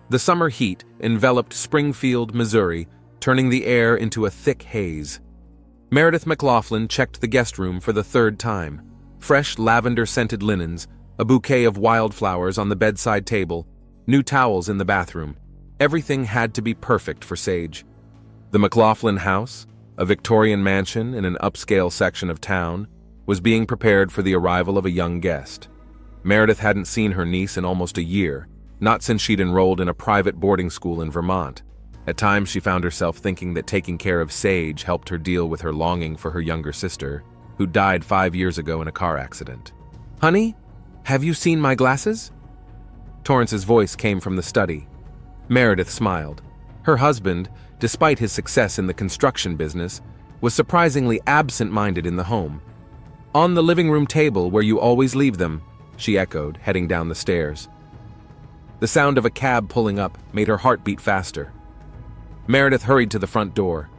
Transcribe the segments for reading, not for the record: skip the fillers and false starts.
The summer heat enveloped Springfield, Missouri, turning the air into a thick haze. Meredith McLaughlin checked the guest room for the third time. Fresh lavender-scented linens, a bouquet of wildflowers on the bedside table, new towels in the bathroom. Everything had to be perfect for Sage. The McLaughlin house, a Victorian mansion in an upscale section of town, was being prepared for the arrival of a young guest. Meredith hadn't seen her niece in almost a year, not since she'd enrolled in a private boarding school in Vermont. At times she found herself thinking that taking care of Sage helped her deal with her longing for her younger sister, who died 5 years ago in a car accident. "Honey, have you seen my glasses?" Torrance's voice came from the study. Meredith smiled. Her husband, despite his success in the construction business, was surprisingly absent-minded in the home. "On the living room table where you always leave them," she echoed, heading down the stairs. The sound of a cab pulling up made her heart beat faster. Meredith hurried to the front door.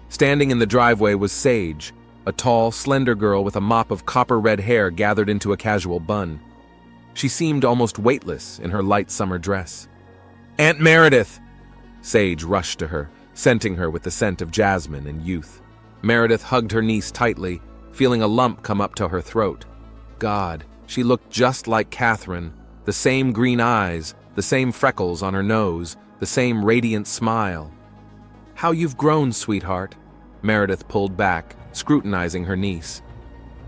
Standing in the driveway was Sage, a tall, slender girl with a mop of copper-red hair gathered into a casual bun. She seemed almost weightless in her light summer dress. "Aunt Meredith!" Sage rushed to her, scenting her with the scent of jasmine and youth. Meredith hugged her niece tightly, feeling a lump come up to her throat. God, she looked just like Catherine, the same green eyes, the same freckles on her nose, the same radiant smile. "How you've grown, sweetheart." Meredith pulled back, scrutinizing her niece.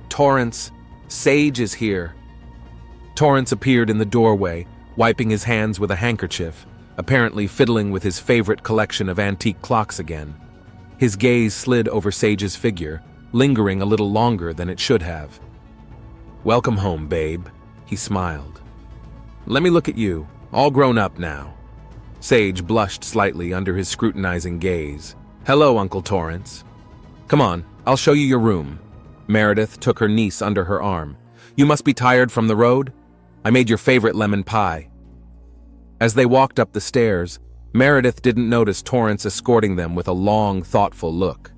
"Torrance, Sage is here." Torrance appeared in the doorway, wiping his hands with a handkerchief, apparently fiddling with his favorite collection of antique clocks again. His gaze slid over Sage's figure, lingering a little longer than it should have. "Welcome home, babe," he smiled. "Let me look at you, all grown up now." Sage blushed slightly under his scrutinizing gaze. "Hello, Uncle Torrance. Come on, I'll show you your room." Meredith took her niece under her arm. "You must be tired from the road? I made your favorite lemon pie." As they walked up the stairs, Meredith didn't notice Torrance escorting them with a long, thoughtful look.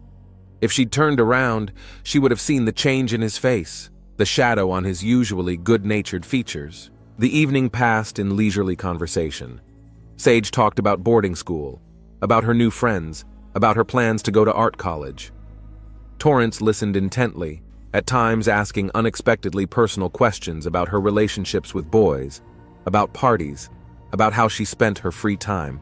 If she'd turned around, she would have seen the change in his face, the shadow on his usually good-natured features. The evening passed in leisurely conversation. Sage talked about boarding school, about her new friends, about her plans to go to art college. Torrance listened intently, at times asking unexpectedly personal questions about her relationships with boys, about parties, about how she spent her free time.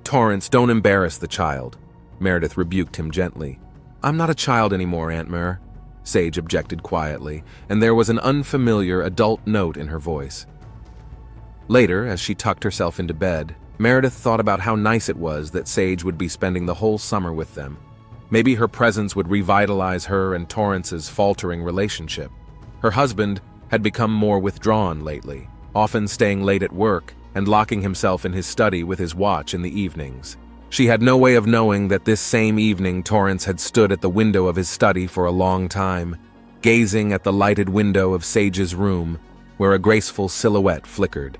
"Torrance, don't embarrass the child," Meredith rebuked him gently. "I'm not a child anymore, Aunt Mer," Sage objected quietly, and there was an unfamiliar adult note in her voice. Later, as she tucked herself into bed, Meredith thought about how nice it was that Sage would be spending the whole summer with them. Maybe her presence would revitalize her and Torrance's faltering relationship. Her husband had become more withdrawn lately, often staying late at work and locking himself in his study with his watch in the evenings. She had no way of knowing that this same evening Torrance had stood at the window of his study for a long time, gazing at the lighted window of Sage's room, where a graceful silhouette flickered.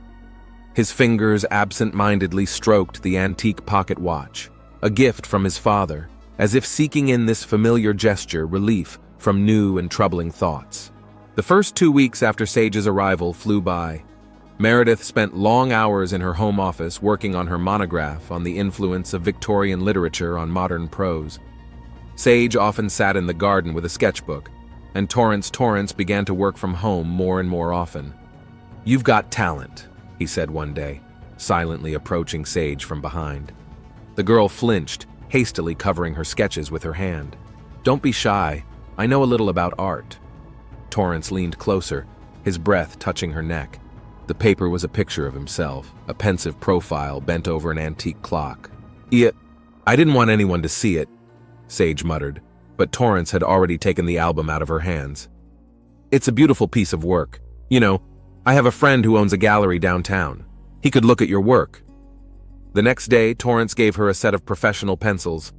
His fingers absent-mindedly stroked the antique pocket watch, a gift from his father, as if seeking in this familiar gesture relief from new and troubling thoughts. The first 2 weeks after Sage's arrival flew by. Meredith spent long hours in her home office working on her monograph on the influence of Victorian literature on modern prose. Sage often sat in the garden with a sketchbook, and Torrance began to work from home more and more often. "You've got talent," he said one day, silently approaching Sage from behind. The girl flinched, hastily covering her sketches with her hand. "Don't be shy. I know a little about art." Torrance leaned closer, his breath touching her neck. The paper was a picture of himself, a pensive profile bent over an antique clock. "Yeah, I didn't want anyone to see it," Sage muttered, but Torrance had already taken the album out of her hands. "It's a beautiful piece of work. You know, I have a friend who owns a gallery downtown. He could look at your work." The next day, Torrance gave her a set of professional pencils.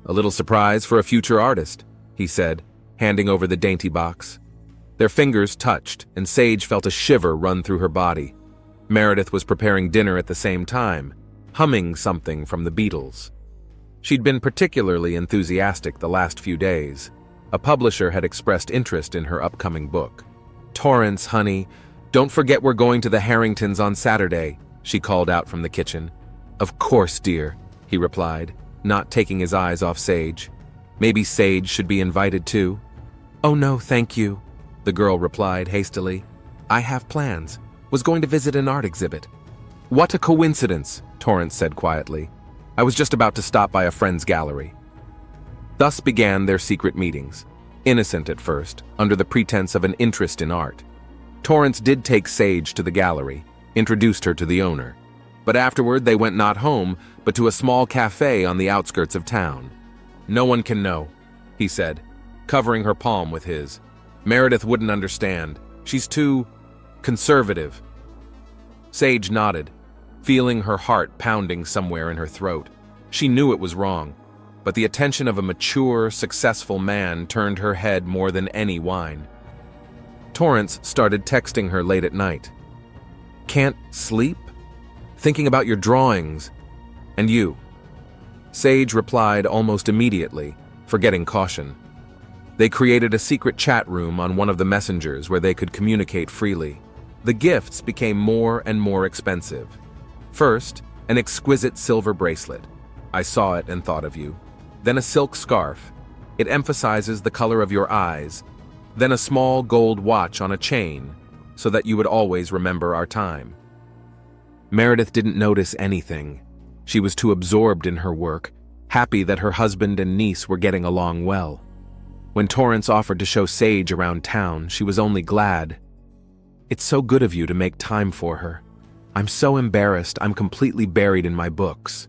"A little surprise for a future artist," he said, handing over the dainty box. Their fingers touched, and Sage felt a shiver run through her body. Meredith was preparing dinner at the same time, humming something from the Beatles. She'd been particularly enthusiastic the last few days. A publisher had expressed interest in her upcoming book. "Torrance, honey, don't forget we're going to the Harringtons on Saturday," she called out from the kitchen, Of course, dear, he replied, not taking his eyes off Sage. Maybe Sage should be invited too? Oh no, thank you, the girl replied hastily. I have plans. Was going to visit an art exhibit. What a coincidence, Torrance said quietly. I was just about to stop by a friend's gallery. Thus began their secret meetings. Innocent at first, under the pretense of an interest in art. Torrance did take Sage to the gallery, introduced her to the owner. But afterward they went not home, but to a small cafe on the outskirts of town. No one can know, he said, covering her palm with his. Meredith wouldn't understand. She's too conservative. Sage nodded, feeling her heart pounding somewhere in her throat. She knew it was wrong, but the attention of a mature, successful man turned her head more than any wine. Torrance started texting her late at night. Can't sleep? Thinking about your drawings. And you. Sage replied almost immediately, forgetting caution. They created a secret chat room on one of the messengers where they could communicate freely. The gifts became more and more expensive. First, an exquisite silver bracelet. I saw it and thought of you. Then a silk scarf. It emphasizes the color of your eyes. Then a small gold watch on a chain, so that you would always remember our time. Meredith didn't notice anything. She was too absorbed in her work, happy that her husband and niece were getting along well. When Torrance offered to show Sage around town, she was only glad. It's so good of you to make time for her. I'm so embarrassed I'm completely buried in my books.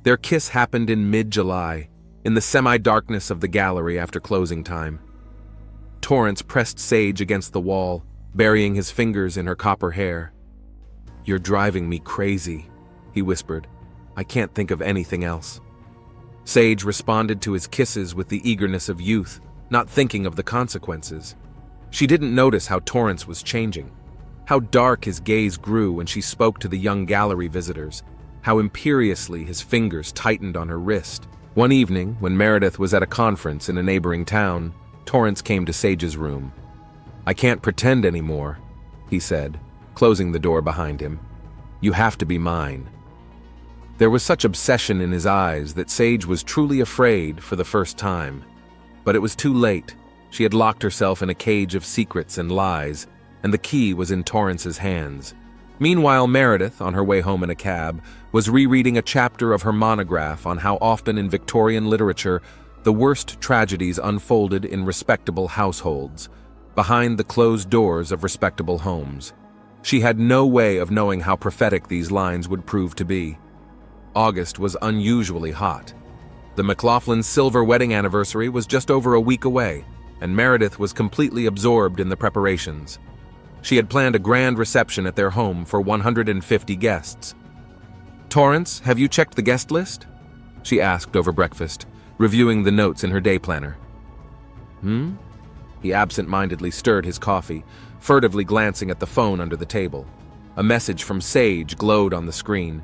Their kiss happened in mid-July, in the semi-darkness of the gallery after closing time. Torrance pressed Sage against the wall, burying his fingers in her copper hair. You're driving me crazy, he whispered. I can't think of anything else. Sage responded to his kisses with the eagerness of youth, not thinking of the consequences. She didn't notice how Torrance was changing, how dark his gaze grew when she spoke to the young gallery visitors, how imperiously his fingers tightened on her wrist. One evening, when Meredith was at a conference in a neighboring town, Torrance came to Sage's room. I can't pretend anymore, he said, closing the door behind him. You have to be mine. There was such obsession in his eyes that Sage was truly afraid for the first time. But it was too late. She had locked herself in a cage of secrets and lies, and the key was in Torrance's hands. Meanwhile, Meredith, on her way home in a cab, was rereading a chapter of her monograph on how often in Victorian literature the worst tragedies unfolded in respectable households, behind the closed doors of respectable homes. She had no way of knowing how prophetic these lines would prove to be. August was unusually hot. The McLaughlin's silver wedding anniversary was just over a week away, and Meredith was completely absorbed in the preparations. She had planned a grand reception at their home for 150 guests. Torrance, have you checked the guest list? She asked over breakfast, reviewing the notes in her day planner. He absent-mindedly stirred his coffee, furtively glancing at the phone under the table. A message from Sage glowed on the screen.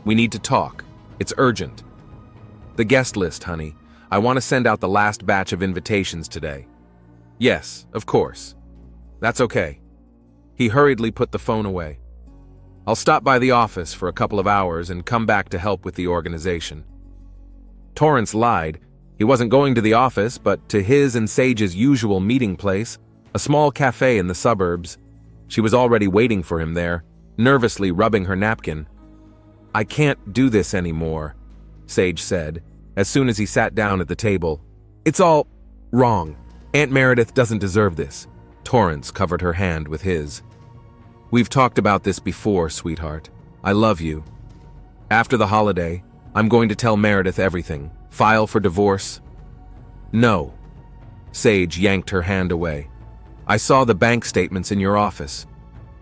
We need to talk. It's urgent. The guest list, honey. I want to send out the last batch of invitations today. Yes, of course. That's okay. He hurriedly put the phone away. I'll stop by the office for a couple of hours and come back to help with the organization. Torrance lied. He wasn't going to the office, but to his and Sage's usual meeting place, a small cafe in the suburbs. She was already waiting for him there, nervously rubbing her napkin. I can't do this anymore, Sage said, as soon as he sat down at the table. It's all wrong. Aunt Meredith doesn't deserve this. Torrance covered her hand with his. We've talked about this before, sweetheart. I love you. After the holiday, I'm going to tell Meredith everything. File for divorce? No. Sage yanked her hand away. I saw the bank statements in your office.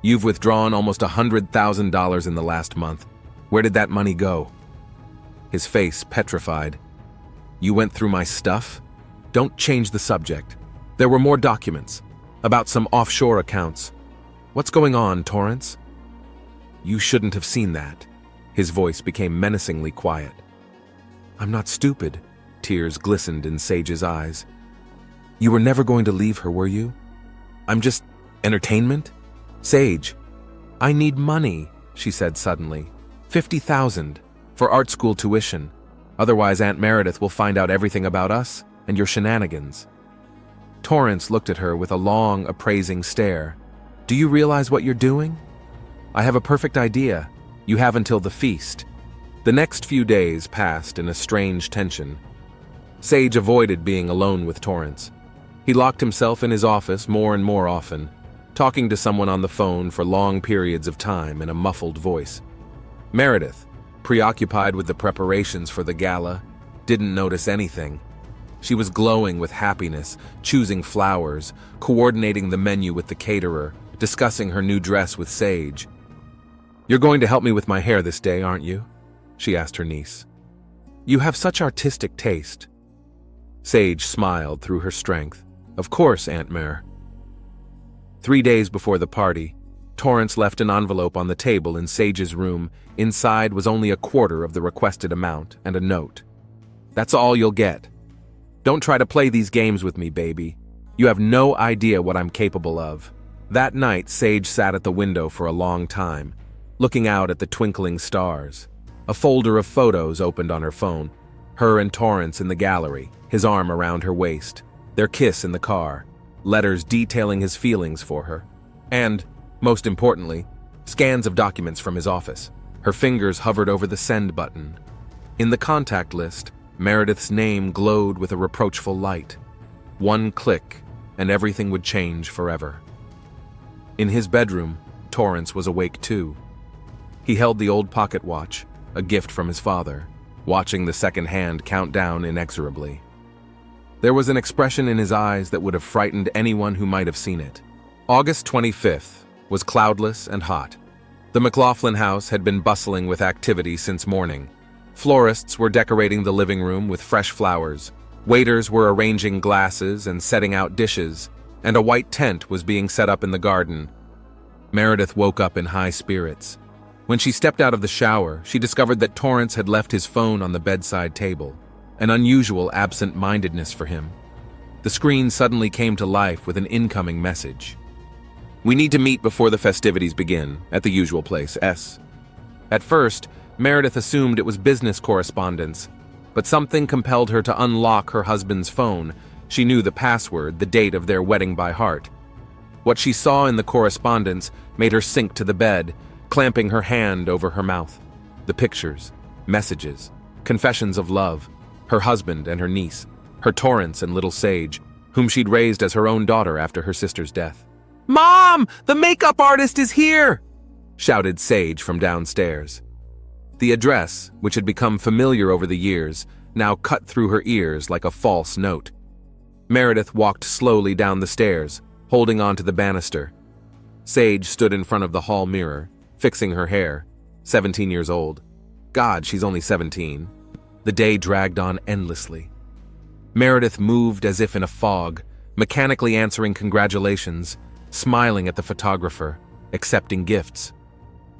You've withdrawn almost $100,000 in the last month. Where did that money go? His face petrified. You went through my stuff? Don't change the subject. There were more documents about some offshore accounts. What's going on, Torrance? You shouldn't have seen that. His voice became menacingly quiet. I'm not stupid. Tears glistened in Sage's eyes. You were never going to leave her, were you? I'm just entertainment? Sage, I need money, she said suddenly, $50,000 for art school tuition. Otherwise, Aunt Meredith will find out everything about us and your shenanigans. Torrance looked at her with a long, appraising stare. Do you realize what you're doing? I have a perfect idea. You have until the feast. The next few days passed in a strange tension. Sage avoided being alone with Torrance. He locked himself in his office more and more often, talking to someone on the phone for long periods of time in a muffled voice. Meredith, preoccupied with the preparations for the gala, didn't notice anything. She was glowing with happiness, choosing flowers, coordinating the menu with the caterer, discussing her new dress with Sage. You're going to help me with my hair this day, aren't you? She asked her niece. You have such artistic taste. Sage smiled through her strength. Of course, Aunt Mare. 3 days before the party, Torrance left an envelope on the table in Sage's room. Inside was only a quarter of the requested amount and a note. That's all you'll get. Don't try to play these games with me, baby. You have no idea what I'm capable of. That night, Sage sat at the window for a long time, looking out at the twinkling stars. A folder of photos opened on her phone. Her and Torrance in the gallery, his arm around her waist, their kiss in the car, letters detailing his feelings for her, and, most importantly, scans of documents from his office. Her fingers hovered over the send button. In the contact list, Meredith's name glowed with a reproachful light. One click, and everything would change forever. In his bedroom, Torrance was awake too. He held the old pocket watch, a gift from his father, watching the second hand count down inexorably. There was an expression in his eyes that would have frightened anyone who might have seen it. August 25th was cloudless and hot. The McLaughlin house had been bustling with activity since morning. Florists were decorating the living room with fresh flowers. Waiters were arranging glasses and setting out dishes, and a white tent was being set up in the garden. Meredith woke up in high spirits. When she stepped out of the shower, she discovered that Torrance had left his phone on the bedside table, an unusual absent-mindedness for him. The screen suddenly came to life with an incoming message. We need to meet before the festivities begin, at the usual place, S. At first, Meredith assumed it was business correspondence, but something compelled her to unlock her husband's phone. She knew the password, the date of their wedding by heart. What she saw in the correspondence made her sink to the bed, clamping her hand over her mouth. The pictures, messages, confessions of love, her husband and her niece, her Torrance and little Sage, whom she'd raised as her own daughter after her sister's death. "Mom, the makeup artist is here!" shouted Sage from downstairs. The address, which had become familiar over the years, now cut through her ears like a false note. Meredith walked slowly down the stairs, holding onto the banister. Sage stood in front of the hall mirror, fixing her hair, 17 years old. God, she's only 17. The day dragged on endlessly. Meredith moved as if in a fog, mechanically answering congratulations, smiling at the photographer, accepting gifts.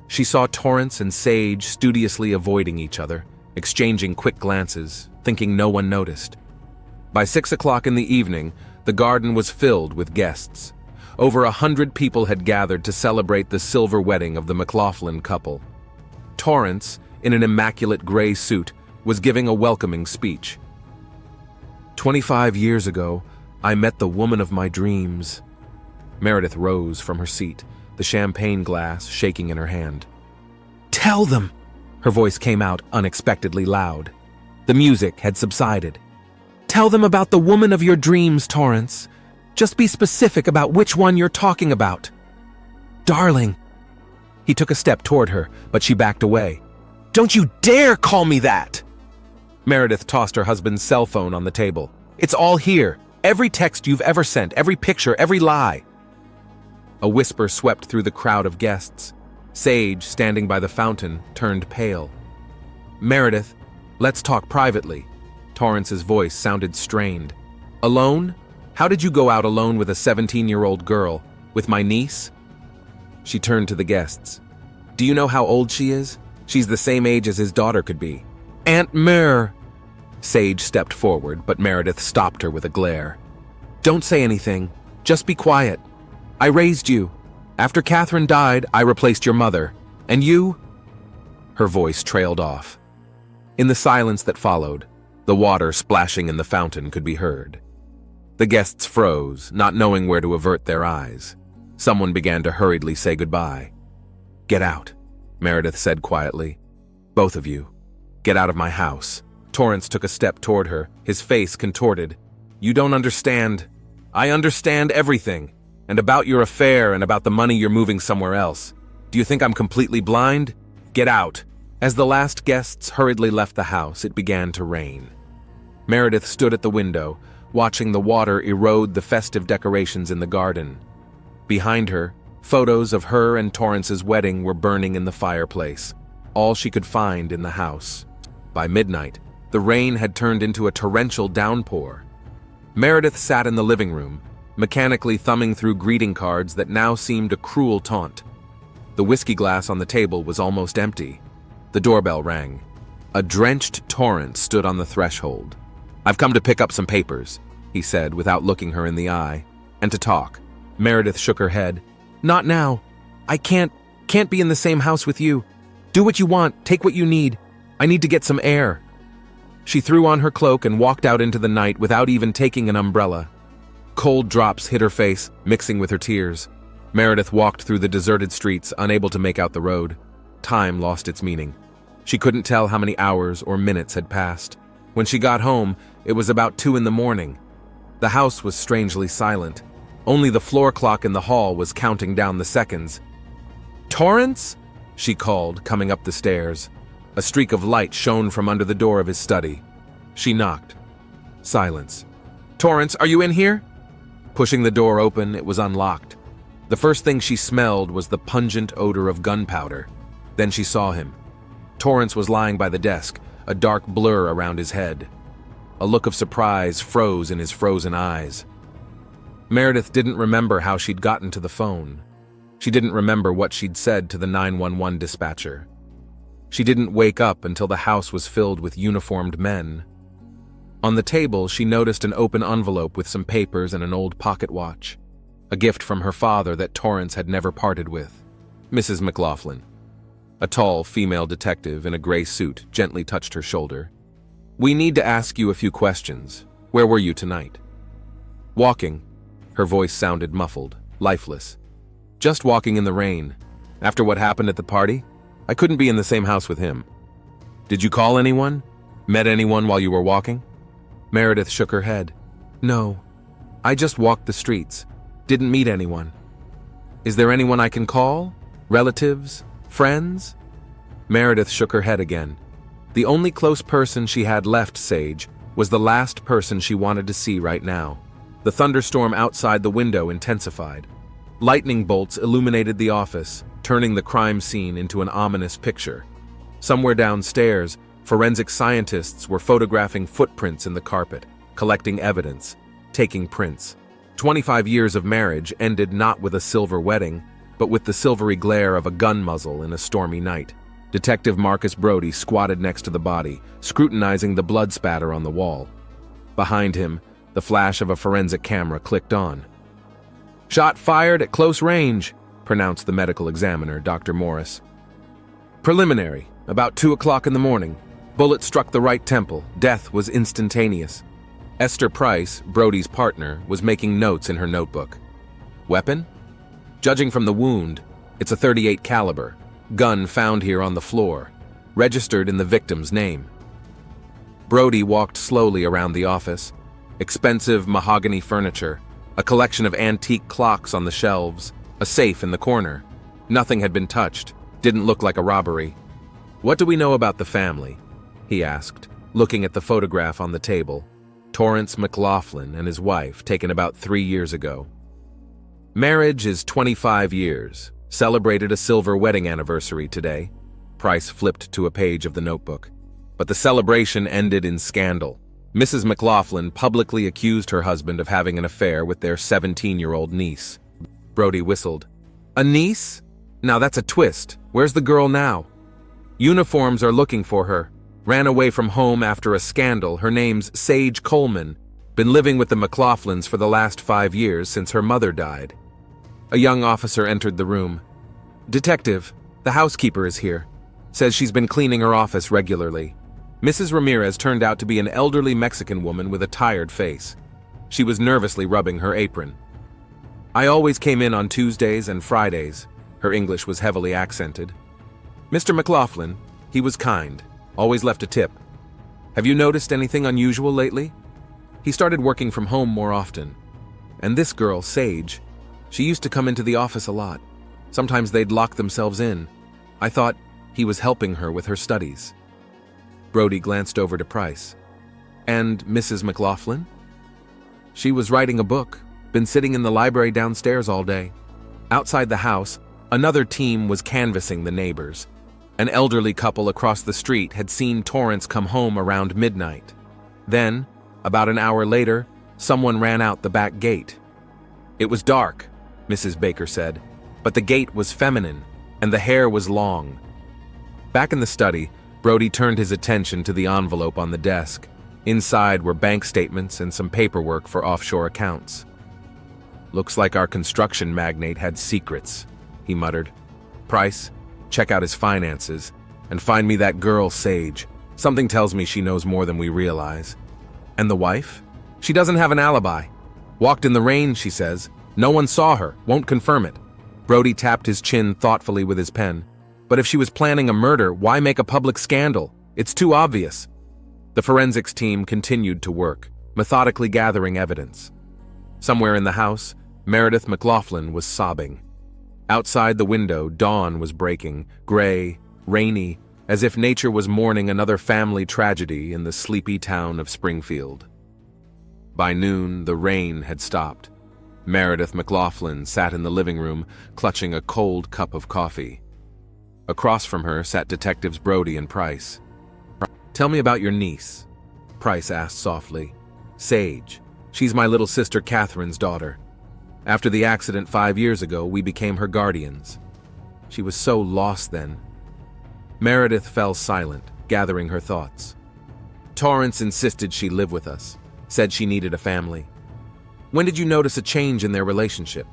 She saw Torrance and Sage studiously avoiding each other, exchanging quick glances, thinking no one noticed. By 6 o'clock in the evening, the garden was filled with guests. Over 100 people had gathered to celebrate the silver wedding of the McLaughlin couple. Torrance, in an immaculate gray suit, was giving a welcoming speech. 25 years ago, I met the woman of my dreams. Meredith rose from her seat, the champagne glass shaking in her hand. Tell them! Her voice came out unexpectedly loud. The music had subsided. Tell them about the woman of your dreams, Torrance. Just be specific about which one you're talking about. Darling. He took a step toward her, but she backed away. Don't you dare call me that! Meredith tossed her husband's cell phone on the table. It's all here. Every text you've ever sent, every picture, every lie. A whisper swept through the crowd of guests. Sage, standing by the fountain, turned pale. Meredith, let's talk privately. Torrance's voice sounded strained. Alone? How did you go out alone with a 17-year-old girl? With my niece? She turned to the guests. Do you know how old she is? She's the same age as his daughter could be. Aunt Mer! Sage stepped forward, but Meredith stopped her with a glare. Don't say anything. Just be quiet. I raised you. After Catherine died, I replaced your mother. And you? Her voice trailed off. In the silence that followed, the water splashing in the fountain could be heard. The guests froze, not knowing where to avert their eyes. Someone began to hurriedly say goodbye. "Get out," Meredith said quietly. "Both of you. Get out of my house." Torrance took a step toward her, his face contorted. "You don't understand. I understand everything. And about your affair and about the money you're moving somewhere else. Do you think I'm completely blind? Get out." As the last guests hurriedly left the house, it began to rain. Meredith stood at the window, watching the water erode the festive decorations in the garden. Behind her, photos of her and Torrance's wedding were burning in the fireplace, all she could find in the house. By midnight, the rain had turned into a torrential downpour. Meredith sat in the living room, mechanically thumbing through greeting cards that now seemed a cruel taunt. The whiskey glass on the table was almost empty. The doorbell rang. A drenched Torrance stood on the threshold. "I've come to pick up some papers," he said without looking her in the eye, "and to talk." Meredith shook her head. "Not now. I can't be in the same house with you. Do what you want, take what you need. I need to get some air." She threw on her cloak and walked out into the night without even taking an umbrella. Cold drops hit her face, mixing with her tears. Meredith walked through the deserted streets, unable to make out the road. Time lost its meaning. She couldn't tell how many hours or minutes had passed. When she got home, it was about 2 a.m. The house was strangely silent. Only the floor clock in the hall was counting down the seconds. "Torrance?" she called, coming up the stairs. A streak of light shone from under the door of his study. She knocked. Silence. "Torrance, are you in here?" Pushing the door open, it was unlocked. The first thing she smelled was the pungent odor of gunpowder. Then she saw him. Torrance was lying by the desk, a dark blur around his head. A look of surprise froze in his frozen eyes. Meredith didn't remember how she'd gotten to the phone. She didn't remember what she'd said to the 911 dispatcher. She didn't wake up until the house was filled with uniformed men. On the table, she noticed an open envelope with some papers and an old pocket watch. A gift from her father that Torrance had never parted with. Mrs. McLaughlin. A tall female detective in a gray suit gently touched her shoulder. "We need to ask you a few questions. Where were you tonight?" "Walking." Her voice sounded muffled, lifeless. "Just walking in the rain. After what happened at the party, I couldn't be in the same house with him." "Did you call anyone? Met anyone while you were walking?" Meredith shook her head. "No. I just walked the streets. Didn't meet anyone." "Is there anyone I can call? Relatives? Friends?" Meredith shook her head again. The only close person she had left, Sage, was the last person she wanted to see right now. The thunderstorm outside the window intensified. Lightning bolts illuminated the office, turning the crime scene into an ominous picture. Somewhere downstairs, forensic scientists were photographing footprints in the carpet, collecting evidence, taking prints. 25 years of marriage ended not with a silver wedding, but with the silvery glare of a gun muzzle in a stormy night. Detective Marcus Brody squatted next to the body, scrutinizing the blood spatter on the wall. Behind him, the flash of a forensic camera clicked on. "Shot fired at close range," pronounced the medical examiner, Dr. Morris. "Preliminary, about 2 o'clock in the morning. Bullet struck the right temple. Death was instantaneous." Esther Price, Brody's partner, was making notes in her notebook. "Weapon? Judging from the wound, it's a .38 caliber. Gun found here on the floor. Registered in the victim's name." Brody walked slowly around the office. Expensive mahogany furniture, a collection of antique clocks on the shelves, a safe in the corner. Nothing had been touched. Didn't look like a robbery. "What do we know about the family?" he asked, looking at the photograph on the table. Torrance McLaughlin and his wife, taken about 3 years ago. "Marriage is 25 years. Celebrated a silver wedding anniversary today." Price flipped to a page of the notebook. But the celebration ended in scandal. Mrs. McLaughlin publicly accused her husband of having an affair with their 17-year-old niece. Brody whistled. "A niece? Now that's a twist. Where's the girl now?" "Uniforms are looking for her. Ran away from home after a scandal. Her name's Sage Coleman. Been living with the McLaughlins for the last 5 years since her mother died." A young officer entered the room. "Detective, the housekeeper is here." Says she's been cleaning her office regularly. Mrs. Ramirez turned out to be an elderly Mexican woman with a tired face. She was nervously rubbing her apron. I always came in on Tuesdays and Fridays. Her English was heavily accented. Mr. McLaughlin, he was kind, always left a tip. Have you noticed anything unusual lately? He started working from home more often. And this girl, Sage, she used to come into the office a lot. Sometimes they'd lock themselves in. I thought he was helping her with her studies. Brody glanced over to Price. And Mrs. McLaughlin? She was writing a book, been sitting in the library downstairs all day. Outside the house, another team was canvassing the neighbors. An elderly couple across the street had seen Torrance come home around midnight. Then, about an hour later, someone ran out the back gate. It was dark, Mrs. Baker said, but the gate was feminine, and the hair was long. Back in the study, Brody turned his attention to the envelope on the desk. Inside were bank statements and some paperwork for offshore accounts. Looks like our construction magnate had secrets, he muttered. Price, check out his finances, and find me that girl, Sage. Something tells me she knows more than we realize. And the wife? She doesn't have an alibi. Walked in the rain, she says. No one saw her, won't confirm it. Brody tapped his chin thoughtfully with his pen. But if she was planning a murder, why make a public scandal? It's too obvious. The forensics team continued to work, methodically gathering evidence. Somewhere in the house, Meredith McLaughlin was sobbing. Outside the window, dawn was breaking, gray, rainy, as if nature was mourning another family tragedy in the sleepy town of Springfield. By noon, the rain had stopped. Meredith McLaughlin sat in the living room, clutching a cold cup of coffee. Across from her sat Detectives Brody and Price. Tell me about your niece, Price asked softly. Sage. She's my little sister Catherine's daughter. After the accident 5 years ago, we became her guardians. She was so lost then. Meredith fell silent, gathering her thoughts. Torrance insisted she live with us, said she needed a family. When did you notice a change in their relationship?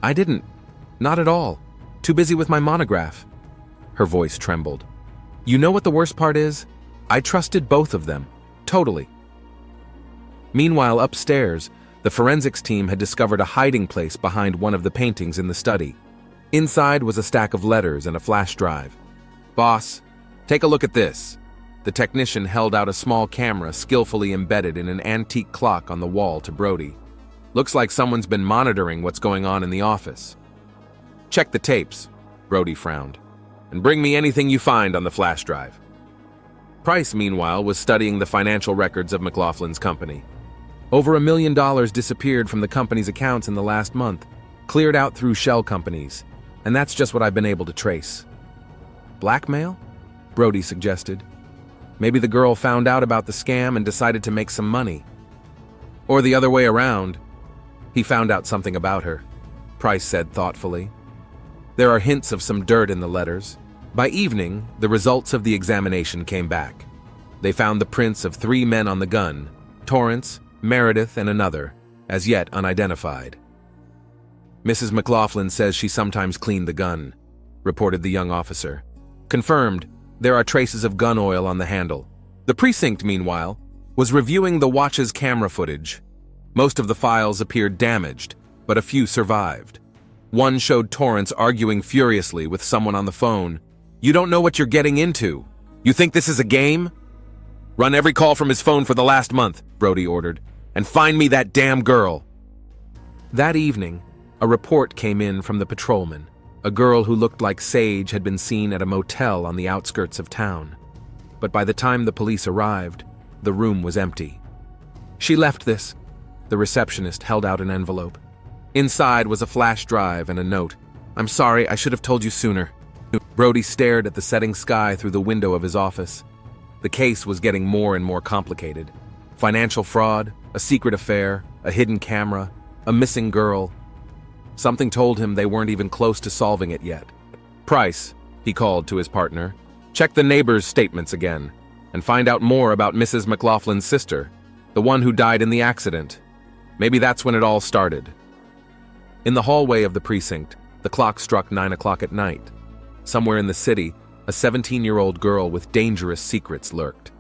I didn't. Not at all. Too busy with my monograph. Her voice trembled. You know what the worst part is? I trusted both of them. Totally. Meanwhile, upstairs, the forensics team had discovered a hiding place behind one of the paintings in the study. Inside was a stack of letters and a flash drive. Boss, take a look at this. The technician held out a small camera skillfully embedded in an antique clock on the wall to Brody. Looks like someone's been monitoring what's going on in the office. Check the tapes, Brody frowned, and bring me anything you find on the flash drive. Price, meanwhile, was studying the financial records of McLaughlin's company. Over $1 million disappeared from the company's accounts in the last month, cleared out through shell companies, and that's just what I've been able to trace. Blackmail? Brody suggested. Maybe the girl found out about the scam and decided to make some money. Or the other way around. He found out something about her, Price said thoughtfully. There are hints of some dirt in the letters. By evening, the results of the examination came back. They found the prints of 3 men on the gun, Torrance, Meredith, and another, as yet unidentified. Mrs. McLaughlin says she sometimes cleaned the gun, reported the young officer. Confirmed, there are traces of gun oil on the handle. The precinct, meanwhile, was reviewing the watch's camera footage. Most of the files appeared damaged, but a few survived. One showed Torrance arguing furiously with someone on the phone. You don't know what you're getting into. You think this is a game? Run every call from his phone for the last month, Brody ordered, and find me that damn girl. That evening, a report came in from the patrolman. A girl who looked like Sage had been seen at a motel on the outskirts of town. But by the time the police arrived, the room was empty. She left this. The receptionist held out an envelope. Inside was a flash drive and a note. I'm sorry, I should have told you sooner. Brody stared at the setting sky through the window of his office. The case was getting more and more complicated. Financial fraud, a secret affair, a hidden camera, a missing girl. Something told him they weren't even close to solving it yet. Price, he called to his partner, check the neighbors' statements again, and find out more about Mrs. McLaughlin's sister, the one who died in the accident. Maybe that's when it all started. In the hallway of the precinct, the clock struck 9 o'clock at night. Somewhere in the city, A 17-year-old girl with dangerous secrets lurked.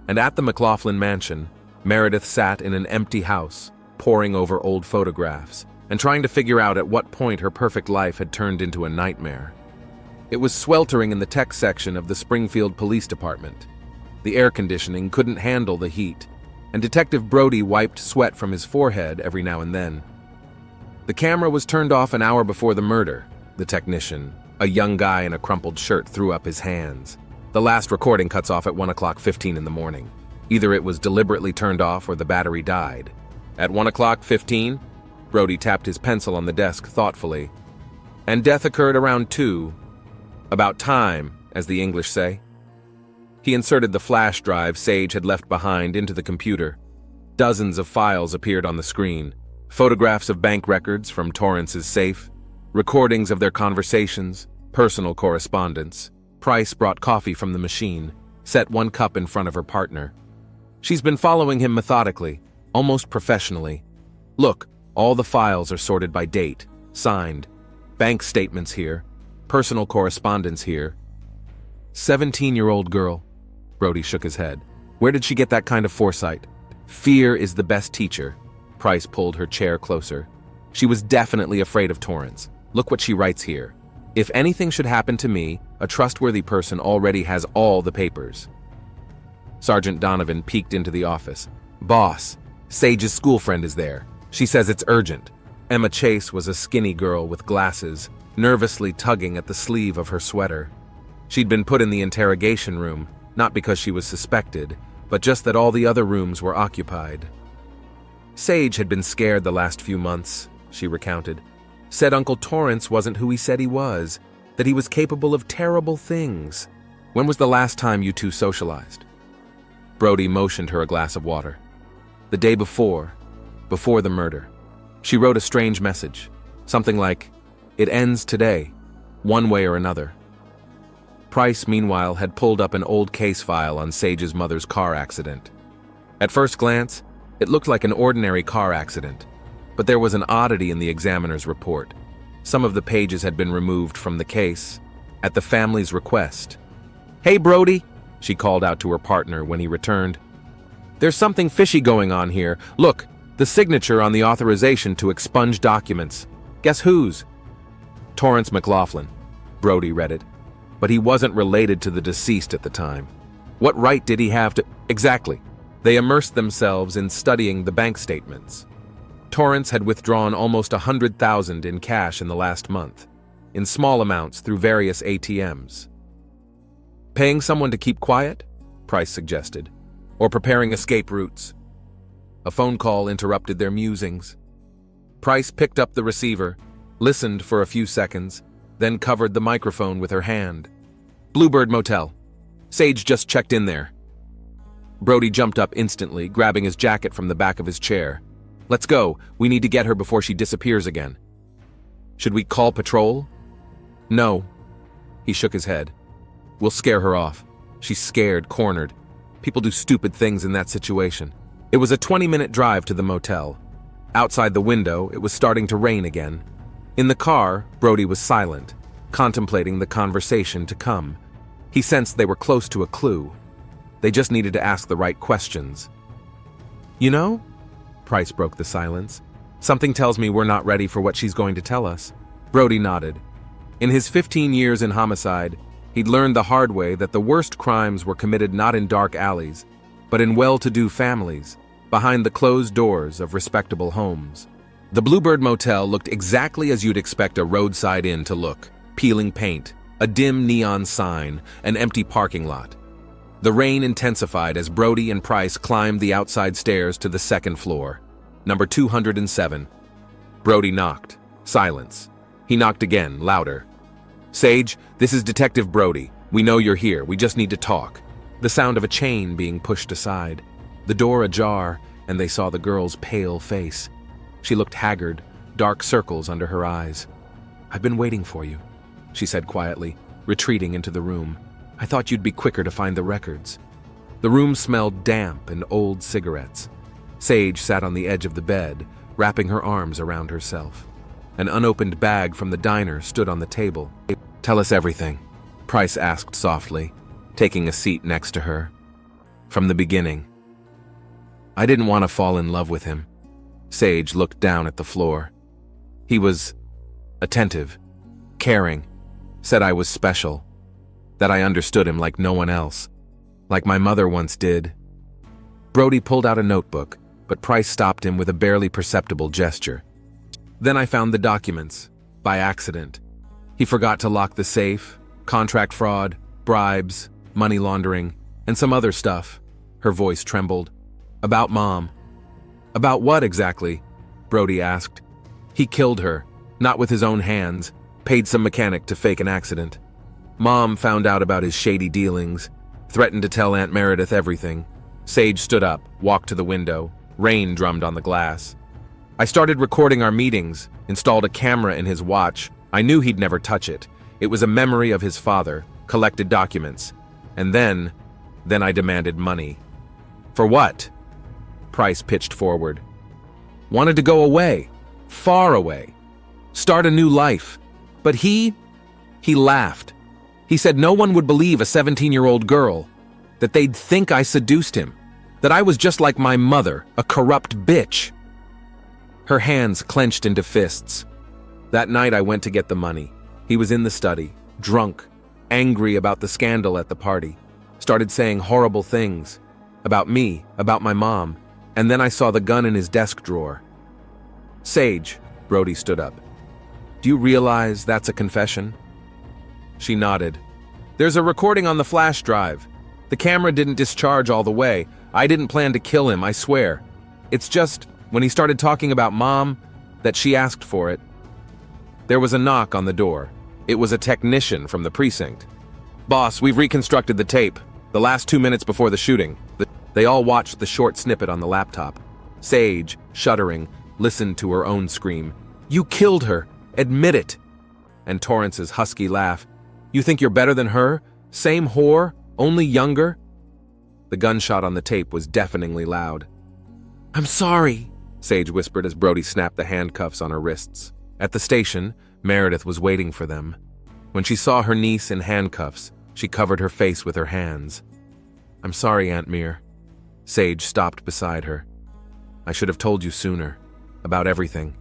And at the McLaughlin mansion, Meredith sat in an empty house, poring over old photographs and trying to figure out at what point her perfect life had turned into a nightmare. It was sweltering in the tech section of the Springfield Police Department. The air conditioning couldn't handle the heat, and Detective Brody wiped sweat from his forehead every now and then. The camera was turned off an hour before the murder. The technician, a young guy in a crumpled shirt, threw up his hands. The last recording cuts off at 1:15 in the morning. Either it was deliberately turned off or the battery died. At 1:15, Brody tapped his pencil on the desk thoughtfully. And death occurred around 2. About time, as the English say. He inserted the flash drive Sage had left behind into the computer. Dozens of files appeared on the screen. Photographs of bank records from Torrance's safe, recordings of their conversations, personal correspondence. Price brought coffee from the machine, set one cup in front of her partner. She's been following him methodically, almost professionally. Look, all the files are sorted by date, signed. Bank statements here, personal correspondence here. 17-year-old girl. Brody shook his head. Where did she get that kind of foresight? Fear is the best teacher. Price pulled her chair closer. She was definitely afraid of Torrance. Look what she writes here. If anything should happen to me, a trustworthy person already has all the papers. Sergeant Donovan peeked into the office. Boss, Sage's school friend is there. She says it's urgent. Emma Chase was a skinny girl with glasses, nervously tugging at the sleeve of her sweater. She'd been put in the interrogation room, not because she was suspected, but just that all the other rooms were occupied. Sage had been scared the last few months, she recounted. Said Uncle Torrance wasn't who he said he was, that he was capable of terrible things. When was the last time you two socialized? Brody motioned her a glass of water. The day before the murder. She wrote a strange message, something like, "It ends today, one way or another." Price, meanwhile, had pulled up an old case file on Sage's mother's car accident. At first glance, it looked like an ordinary car accident, but there was an oddity in the examiner's report. Some of the pages had been removed from the case, at the family's request. "Hey, Brody," she called out to her partner when he returned. "There's something fishy going on here. Look, the signature on the authorization to expunge documents. Guess whose?" Torrance McLaughlin. Brody read it. But he wasn't related to the deceased at the time. What right did he have to— Exactly. They immersed themselves in studying the bank statements. Torrance had withdrawn almost $100,000 in cash in the last month, in small amounts through various ATMs. Paying someone to keep quiet? Price suggested. Or preparing escape routes. A phone call interrupted their musings. Price picked up the receiver, listened for a few seconds, then covered the microphone with her hand. "Bluebird Motel. Sage just checked in there." Brody jumped up instantly, grabbing his jacket from the back of his chair. "Let's go. We need to get her before she disappears again." "Should we call patrol?" "No." He shook his head. "We'll scare her off. She's scared, cornered. People do stupid things in that situation." It was a 20-minute drive to the motel. Outside the window, it was starting to rain again. In the car, Brody was silent, contemplating the conversation to come. He sensed they were close to a clue. They just needed to ask the right questions. "You know," Price broke the silence, "something tells me we're not ready for what she's going to tell us." Brody nodded. In his 15 years in homicide, he'd learned the hard way that the worst crimes were committed not in dark alleys, but in well-to-do families, behind the closed doors of respectable homes. The Bluebird Motel looked exactly as you'd expect a roadside inn to look: peeling paint, a dim neon sign, an empty parking lot. The rain intensified as Brody and Price climbed the outside stairs to the second floor, number 207. Brody knocked. Silence. He knocked again, louder. "Sage, this is Detective Brody. We know you're here. We just need to talk." The sound of a chain being pushed aside, the door ajar, and they saw the girl's pale face. She looked haggard, dark circles under her eyes. "I've been waiting for you," she said quietly, retreating into the room. "I thought you'd be quicker to find the records." The room smelled damp and old cigarettes. Sage sat on the edge of the bed, wrapping her arms around herself. An unopened bag from the diner stood on the table. "Tell us everything." Price asked softly, taking a seat next to her. From the beginning. I didn't want to fall in love with him. Sage looked down at the floor. He was attentive, caring, said I was special, that I understood him like no one else, like my mother once did. Brody pulled out a notebook, but Price stopped him with a barely perceptible gesture. Then I found the documents, by accident. He forgot to lock the safe, contract fraud, bribes, money laundering, and some other stuff. Her voice trembled. About Mom. About what exactly? Brody asked. He killed her, not with his own hands, paid some mechanic to fake an accident. Mom found out about his shady dealings, threatened to tell Aunt Meredith everything. Sage stood up, walked to the window. Rain drummed on the glass. I started recording our meetings, installed a camera in his watch. I knew he'd never touch it. It was a memory of his father, collected documents. And then I demanded money. For what? Price pitched forward. Wanted to go away, far away, start a new life. But he laughed. He said no one would believe a 17-year-old girl, that they'd think I seduced him, that I was just like my mother, a corrupt bitch. Her hands clenched into fists. That night I went to get the money. He was in the study, drunk, angry about the scandal at the party. Started saying horrible things. About me, about my mom. And then I saw the gun in his desk drawer. Sage, Brody stood up. Do you realize that's a confession? She nodded. There's a recording on the flash drive. The camera didn't discharge all the way. I didn't plan to kill him, I swear. It's just, when he started talking about Mom, that she asked for it. There was a knock on the door. It was a technician from the precinct. Boss, we've reconstructed the tape. The last 2 minutes before the shooting. They all watched the short snippet on the laptop. Sage, shuddering, listened to her own scream. You killed her. Admit it. And Torrance's husky laugh. You think you're better than her? Same whore, only younger? The gunshot on the tape was deafeningly loud. I'm sorry, Sage whispered as Brody snapped the handcuffs on her wrists. At the station, Meredith was waiting for them. When she saw her niece in handcuffs, she covered her face with her hands. I'm sorry, Aunt Mere. Sage stopped beside her. I should have told you sooner, about everything.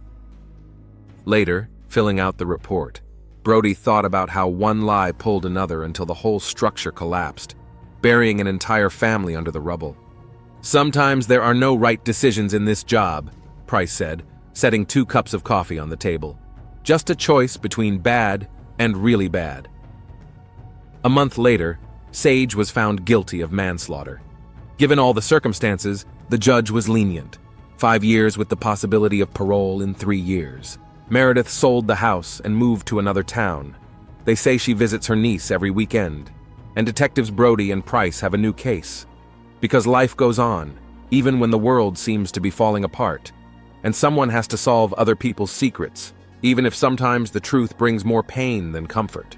Later, filling out the report, Brody thought about how one lie pulled another until the whole structure collapsed, burying an entire family under the rubble. Sometimes there are no right decisions in this job, Price said, setting 2 cups of coffee on the table. Just a choice between bad and really bad. A month later, Sage was found guilty of manslaughter. Given all the circumstances, the judge was lenient. 5 years with the possibility of parole in 3 years. Meredith sold the house and moved to another town. They say she visits her niece every weekend. And Detectives Brody and Price have a new case. Because life goes on, even when the world seems to be falling apart. And someone has to solve other people's secrets, even if sometimes the truth brings more pain than comfort.